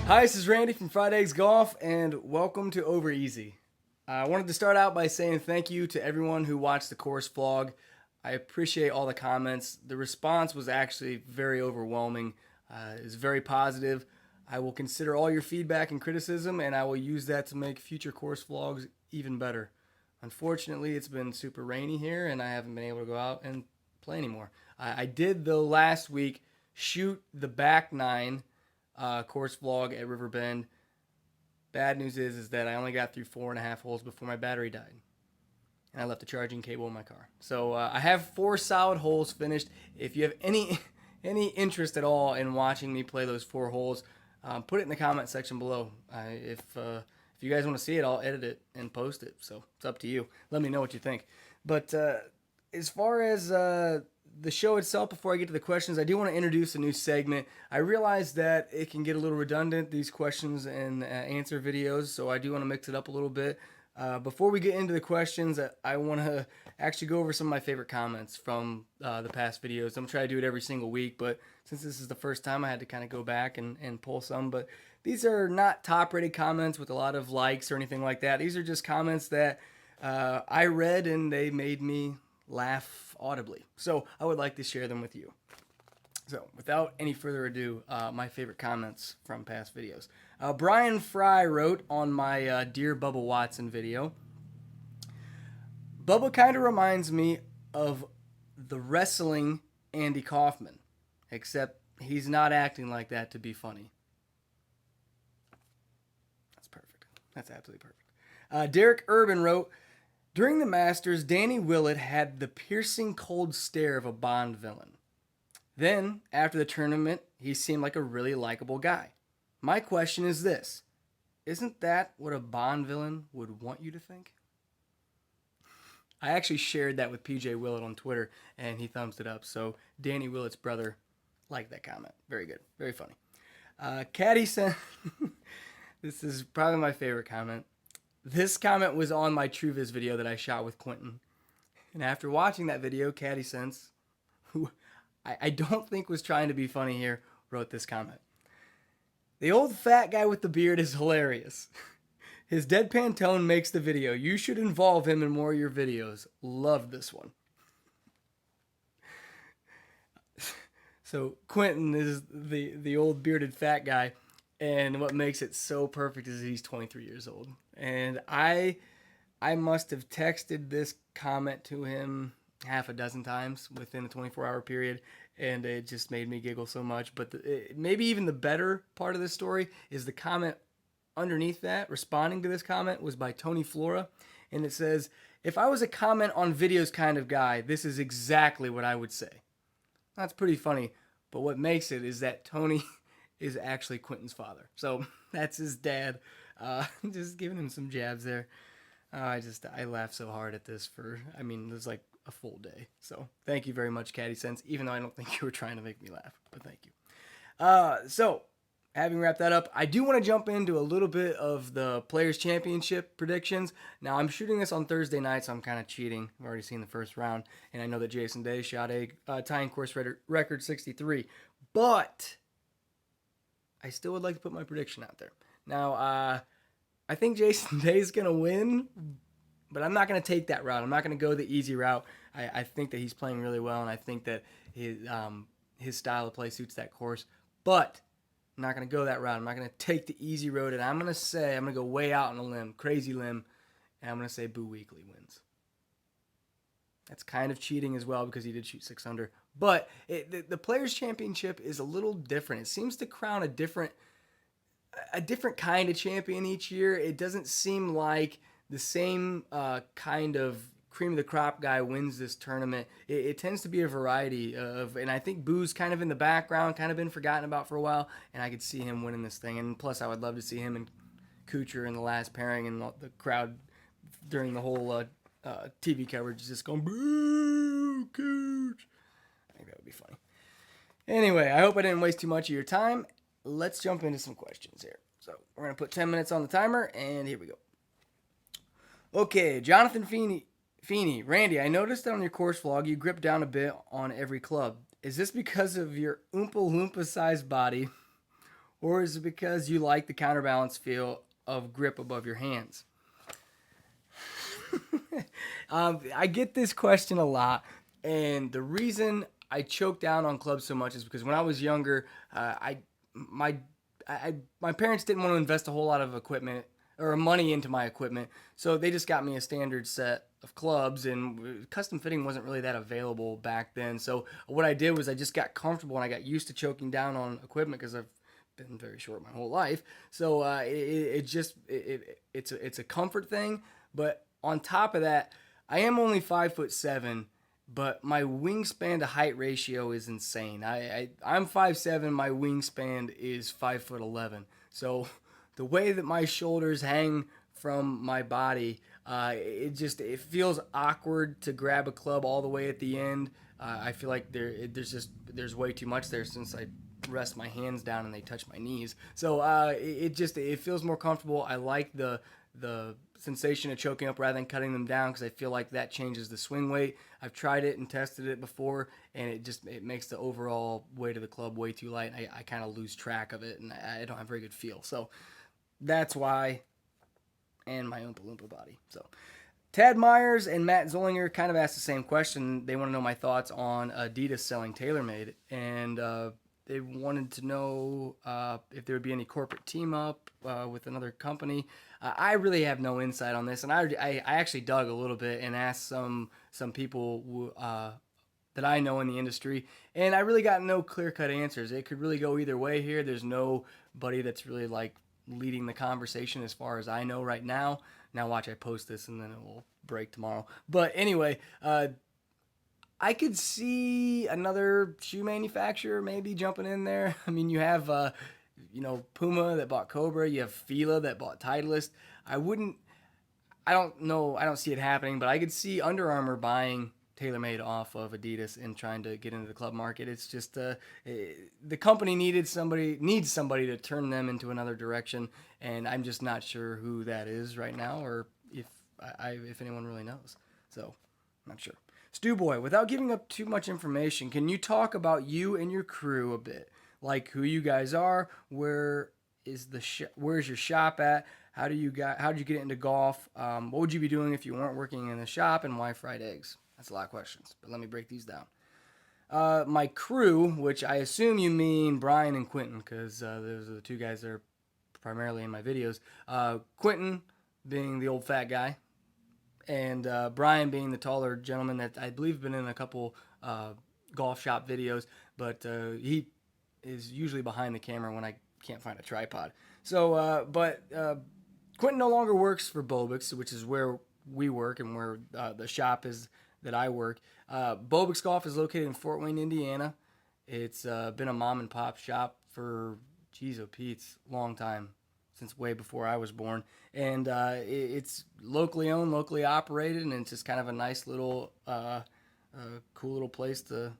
Hi, this is Randy from Fried Eggs Golf, and welcome to Over Easy. I wanted to start out by saying thank you to everyone who watched the course vlog. I appreciate all the comments. The response was actually very overwhelming. It's very positive. I will consider all your feedback and criticism, and I will use that to make future course vlogs even better. Unfortunately, it's been super rainy here, and I haven't been able to go out and play anymore. I did, though, last week shoot the back nine course vlog at Riverbend. Bad news is that I only got through 4.5 holes before my battery died, and I left the charging cable in my car. So I have 4 solid holes finished. If you have any interest at all in watching me play those 4 holes, put it in the comment section below. If you guys want to see it, I'll edit it and post it. So it's up to you. Let me know what you think. But as far as the show itself, before I get to the questions, I do want to introduce a new segment. I realize that it can get a little redundant, these questions and answer videos, so I do want to mix it up a little bit. Before we get into the questions, I want to actually go over some of my favorite comments from the past videos. I'm going to try to do it every single week, but since this is the first time, I had to kind of go back and pull some. But these are not top-rated comments with a lot of likes or anything like that. These are just comments that I read, and they made me laugh audibly. So I would like to share them with you. So without any further ado, my favorite comments from past videos. Brian Fry wrote on my Dear Bubba Watson video, Bubba kind of reminds me of the wrestling Andy Kaufman, except he's not acting like that to be funny. That's perfect. That's absolutely perfect. Derek Urban wrote, during the Masters, Danny Willett had the piercing cold stare of a Bond villain. Then, after the tournament, he seemed like a really likable guy. My question is this. Isn't that what a Bond villain would want you to think? I actually shared that with PJ Willett on Twitter, and he thumbs it up. So, Danny Willett's brother liked that comment. Very good. Very funny. Caddy sent... This is probably my favorite comment. This comment was on my TrueViz video that I shot with Quentin. And after watching that video, Caddy Sense, who I don't think was trying to be funny here, wrote this comment. The old fat guy with the beard is hilarious. His deadpan tone makes the video. You should involve him in more of your videos. Love this one. So Quentin is the old bearded fat guy. And what makes it so perfect is he's 23 years old. And I must have texted this comment to him half a dozen times within a 24-hour period, and it just made me giggle so much. But maybe even the better part of this story is the comment underneath that, responding to this comment, was by Tony Flora, and it says, if I was a comment on videos kind of guy, this is exactly what I would say. That's pretty funny, but what makes it is that Tony is actually Quentin's father. So that's his dad. Just giving him some jabs there. I laughed so hard at this it was like a full day. So thank you very much, Caddy Sense, even though I don't think you were trying to make me laugh, but thank you. So having wrapped that up, I do want to jump into a little bit of the Players Championship predictions. Now I'm shooting this on Thursday night, so I'm kind of cheating. I've already seen the first round, and I know that Jason Day shot a tying course record 63, but I still would like to put my prediction out there. Now, I think Jason Day is going to win, but I'm not going to take that route. I'm not going to go the easy route. I think that he's playing really well, and I think that his style of play suits that course. But I'm not going to go that route. I'm not going to take the easy road, and I'm going to go way out on a limb, crazy limb, and I'm going to say Boo Weekley wins. That's kind of cheating as well because he did shoot 6 under. But the Players' Championship is a little different. It seems to crown a different kind of champion each year. It doesn't seem like the same kind of cream of the crop guy wins this tournament. It tends to be a variety of, and I think Boo's kind of in the background, kind of been forgotten about for a while, and I could see him winning this thing. And plus, I would love to see him and Kuchar in the last pairing, and the crowd during the whole TV coverage is just going, boo, Cooch. I think that would be funny. Anyway, I hope I didn't waste too much of your time. Let's jump into some questions here. So we're going to put 10 minutes on the timer, and here we go. Okay, Jonathan Feeny, Randy, I noticed that on your course vlog you grip down a bit on every club. Is this because of your Oompa Loompa sized body, or is it because you like the counterbalance feel of grip above your hands? I get this question a lot, and the reason I choke down on clubs so much is because when I was younger, my my parents didn't want to invest a whole lot of equipment or money into my equipment, so they just got me a standard set of clubs, and custom fitting wasn't really that available back then. So what I did was I just got comfortable and I got used to choking down on equipment because I've been very short my whole life. So it's a comfort thing, but on top of that, I am only 5'7", but my wingspan to height ratio is insane. I'm 5'7", my wingspan is 5'11". So the way that my shoulders hang from my body, it feels awkward to grab a club all the way at the end. I feel like there's way too much there since I rest my hands down and they touch my knees. So it feels more comfortable. I like the sensation of choking up rather than cutting them down because I feel like that changes the swing weight. I've tried it and tested it before, and it makes the overall weight of the club way too light. I kind of lose track of it, and I don't have a very good feel. So that's why, and my Oompa Loompa body. So Tad Myers and Matt Zollinger kind of asked the same question. They want to know my thoughts on Adidas selling TaylorMade, and they wanted to know if there would be any corporate team up with another company. I really have no insight on this, and I actually dug a little bit and asked some people that I know in the industry, and I really got no clear-cut answers. It could really go either way here. There's nobody that's really like leading the conversation as far as I know right now. Now watch I post this and then it will break tomorrow. But anyway, I could see another shoe manufacturer maybe jumping in there. I mean, you have Puma that bought Cobra. You have Fila that bought Titleist. I don't know. I don't see it happening, but I could see Under Armour buying TaylorMade off of Adidas and trying to get into the club market. It's just the company needs somebody to turn them into another direction, and I'm just not sure who that is right now, or if anyone really knows. So I'm not sure. Stu Boy, without giving up too much information, can you talk about you and your crew a bit? Like who you guys are, where's your shop at? How did you get into golf? What would you be doing if you weren't working in the shop, and why fried eggs? That's a lot of questions, but let me break these down. My crew, which I assume you mean Brian and Quentin, because those are the two guys that are primarily in my videos. Quentin being the old fat guy, and Brian being the taller gentleman that I believe has been in a couple golf shop videos, but he is usually behind the camera when I can't find a tripod. So, Quentin no longer works for Bobix, which is where we work and where the shop is that I work. Bobix Golf is located in Fort Wayne, Indiana. It's been a mom and pop shop for, Pete's, long time, since way before I was born. And it's locally owned, locally operated, and it's just kind of a nice little, cool little place to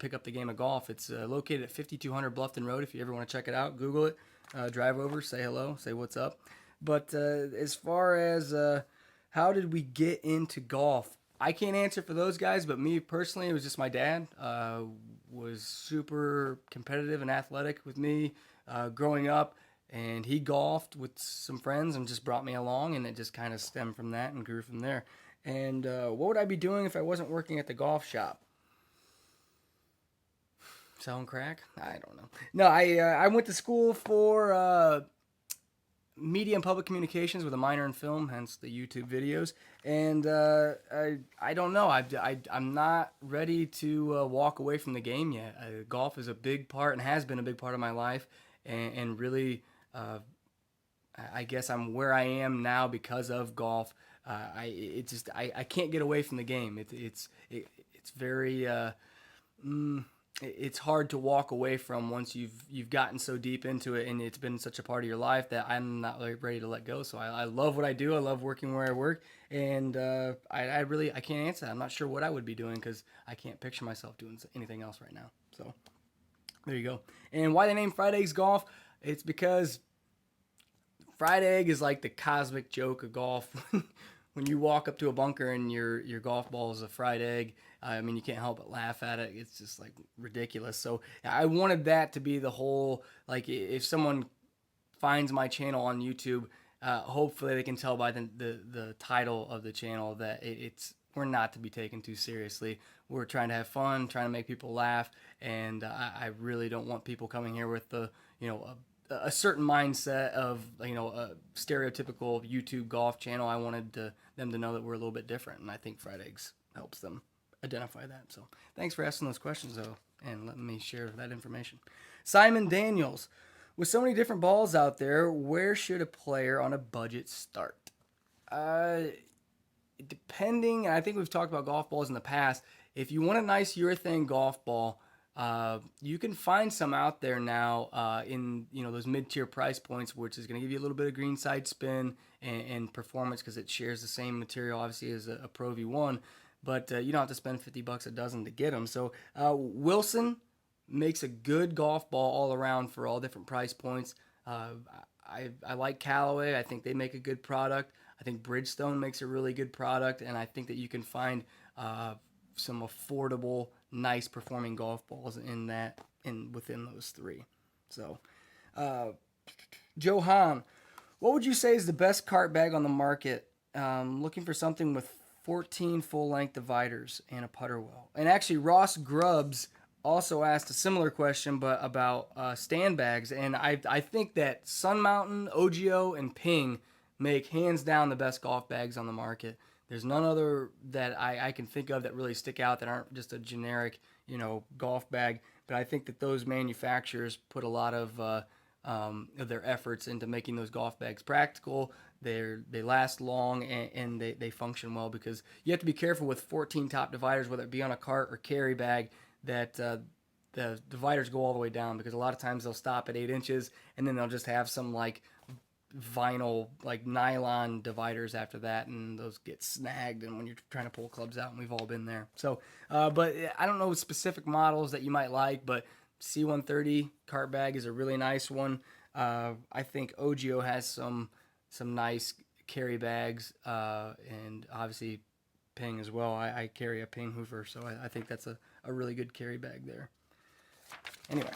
pick up the game of golf. It's located at 5200 Bluffton Road. If you ever want to check it out, Google it. Drive over, say hello, say what's up. But as far as how did we get into golf, I can't answer for those guys, but me personally, it was just my dad. Was super competitive and athletic with me growing up, and he golfed with some friends and just brought me along, and it just kind of stemmed from that and grew from there. And what would I be doing if I wasn't working at the golf shop? Selling crack? I don't know. No, I went to school for media and public communications with a minor in film, hence the YouTube videos. And I don't know. I'm not ready to walk away from the game yet. Golf is a big part and has been a big part of my life, and really, I guess I'm where I am now because of golf. I can't get away from the game. It's very. It's hard to walk away from once you've gotten so deep into it and it's been such a part of your life that I'm not ready to let go. So I love what I do. I love working where I work, and I can't answer that. I'm not sure what I would be doing because I can't picture myself doing anything else right now. So there you go. And why they name Fried Eggs Golf? It's because fried egg is like the cosmic joke of golf. when you walk up to a bunker and your golf ball is a fried egg, I mean, you can't help but laugh at it. It's just like ridiculous. So I wanted that to be the whole, like, if someone finds my channel on YouTube, hopefully they can tell by the title of the channel that it's we're not to be taken too seriously. We're trying to have fun, trying to make people laugh, and I really don't want people coming here with the a certain mindset of a stereotypical YouTube golf channel. I wanted them to know that we're a little bit different, and I think fried eggs helps them identify that. So thanks for asking those questions, though, and letting me share that information. Simon Daniels, with so many different balls out there, where should a player on a budget start? Depending, I think we've talked about golf balls in the past. If you want a nice urethane golf ball, you can find some out there now in those mid-tier price points, which is going to give you a little bit of greenside spin and performance because it shares the same material, obviously, as a Pro V1. But you don't have to spend $50 a dozen to get them. So Wilson makes a good golf ball all around for all different price points. I like Callaway. I think they make a good product. I think Bridgestone makes a really good product, and I think that you can find some affordable, nice performing golf balls within those three. So, Johan, what would you say is the best cart bag on the market? Looking for something with 14 full-length dividers and a putter well. And actually, Ross Grubbs also asked a similar question, but about stand bags. And I think that Sun Mountain, OGO, and Ping make hands down the best golf bags on the market. There's none other that I can think of that really stick out that aren't just a generic, golf bag. But I think that those manufacturers put a lot of their efforts into making those golf bags practical. They last long and they function well, because you have to be careful with 14 top dividers, whether it be on a cart or carry bag, that the dividers go all the way down, because a lot of times they'll stop at 8 inches and then they'll just have some like vinyl, like nylon dividers after that, and those get snagged and when you're trying to pull clubs out, and we've all been there. So but I don't know specific models that you might like, but C130 cart bag is a really nice one. I think OGO has some nice carry bags, and obviously Ping as well. I carry a Ping Hoover, so I think that's a really good carry bag there. Anyway,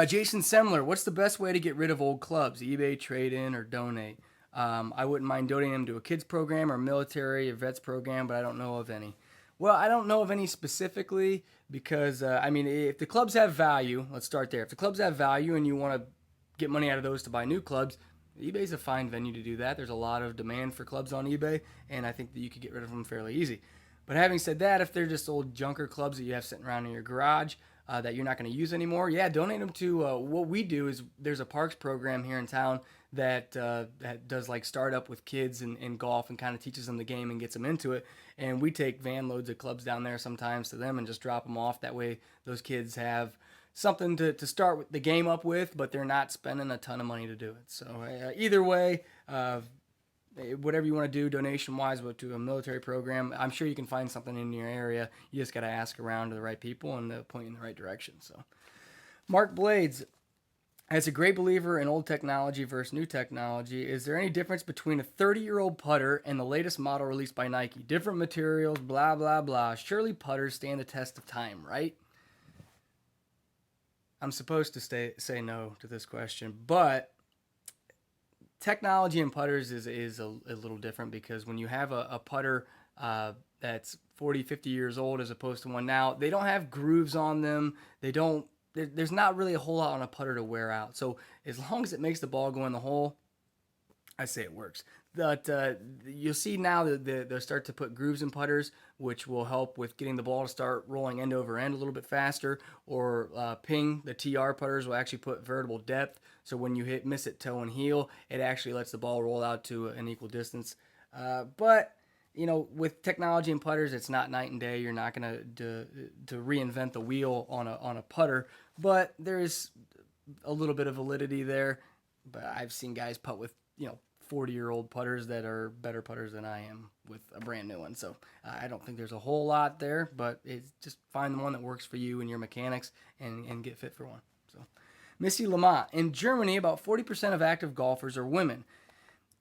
Jason Semler, what's the best way to get rid of old clubs? eBay, trade-in, or donate? I wouldn't mind donating them to a kids program or military or vets program, but I don't know of any. Well, I don't know of any specifically because, if the clubs have value, let's start there. If the clubs have value and you want to get money out of those to buy new clubs, eBay's a fine venue to do that. There's a lot of demand for clubs on eBay, and I think that you could get rid of them fairly easy. But having said that, if they're just old junker clubs that you have sitting around in your garage that you're not going to use anymore, yeah, donate them to what we do is there's a parks program here in town that does like startup with kids in golf and kind of teaches them the game and gets them into it. And we take van loads of clubs down there sometimes to them and just drop them off. That way those kids have something to start the game up with, but they're not spending a ton of money to do it. So either way, whatever you want to do donation-wise to a military program, I'm sure you can find something in your area. You just got to ask around to the right people and they'll point you in the right direction. So, Mark Blades, as a great believer in old technology versus new technology, is there any difference between a 30-year-old putter and the latest model released by Nike? Different materials, blah, blah, blah. Surely putters stand the test of time, right? I'm supposed to say no to this question, but technology in putters is a little different, because when you have a putter that's 40, 50 years old as opposed to one now, they don't have grooves on them. There's not really a whole lot on a putter to wear out. So as long as it makes the ball go in the hole, I say it works. But you'll see now that they'll start to put grooves in putters, which will help with getting the ball to start rolling end over end a little bit faster. Or Ping, the TR putters, will actually put variable depth. So when you miss it toe and heel, it actually lets the ball roll out to an equal distance. But with technology in putters, it's not night and day. You're not going to reinvent the wheel on a putter. But there is a little bit of validity there. But I've seen guys putt with 40-year-old putters that are better putters than I am with a brand new one. So I don't think there's a whole lot there, but it's just find the one that works for you and your mechanics and get fit for one. So Missy Lamont, in Germany, about 40% of active golfers are women.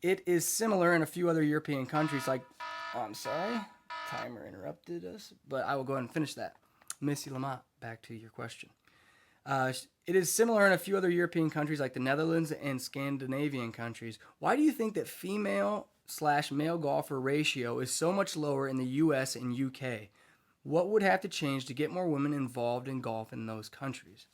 It is similar in a few other European countries like, oh, I'm sorry, timer interrupted us, but I will go ahead and finish that. Missy Lamont, back to your question. It is similar in a few other European countries like the Netherlands and Scandinavian countries. Why do you think that female/male golfer ratio is so much lower in the US and UK? What would have to change to get more women involved in golf in those countries?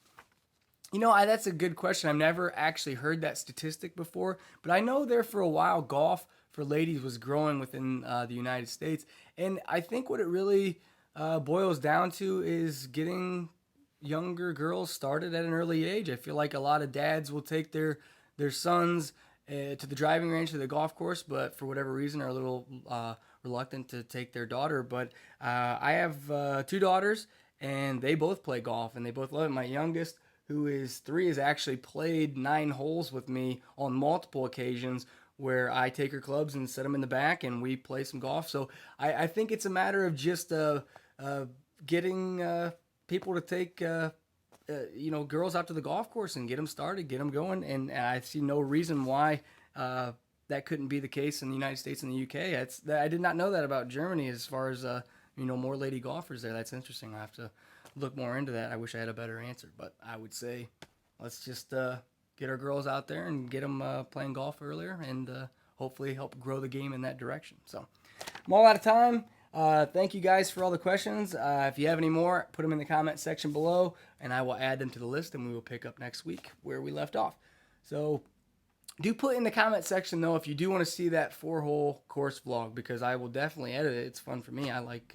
That's a good question. I've never actually heard that statistic before, but I know there for a while golf for ladies was growing within the United States. And I think what it really boils down to is getting younger girls started at an early age. I feel like a lot of dads will take their sons to the driving range, to the golf course, but for whatever reason are a little reluctant to take their daughter. But I have two daughters, and they both play golf, and they both love it. My youngest, who is 3, has actually played 9 holes with me on multiple occasions where I take her clubs and set them in the back, and we play some golf. So I think it's a matter of just getting people to take girls out to the golf course and get them started, get them going, and I see no reason why that couldn't be the case in the United States and the UK. I did not know that about Germany as far as more lady golfers there. That's interesting. I'll have to look more into that. I wish I had a better answer, but I would say let's just get our girls out there and get them playing golf earlier, and hopefully help grow the game in that direction. So I'm all out of time. Thank you guys for all the questions. If you have any more, put them in the comment section below, and I will add them to the list, and we will pick up next week where we left off. So do put in the comment section, though, if you do want to see that 4-hole course vlog, because I will definitely edit it. It's fun for me. I like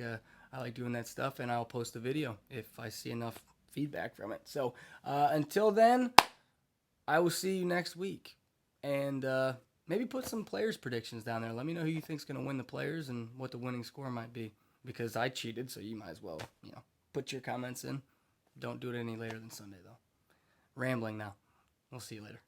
doing that stuff, and I'll post a video if I see enough feedback from it. So until then, I will see you next week, and maybe put some players' predictions down there. Let me know who you think's going to win the players and what the winning score might be, because I cheated, so you might as well, put your comments in. Don't do it any later than Sunday, though. Rambling now. We'll see you later.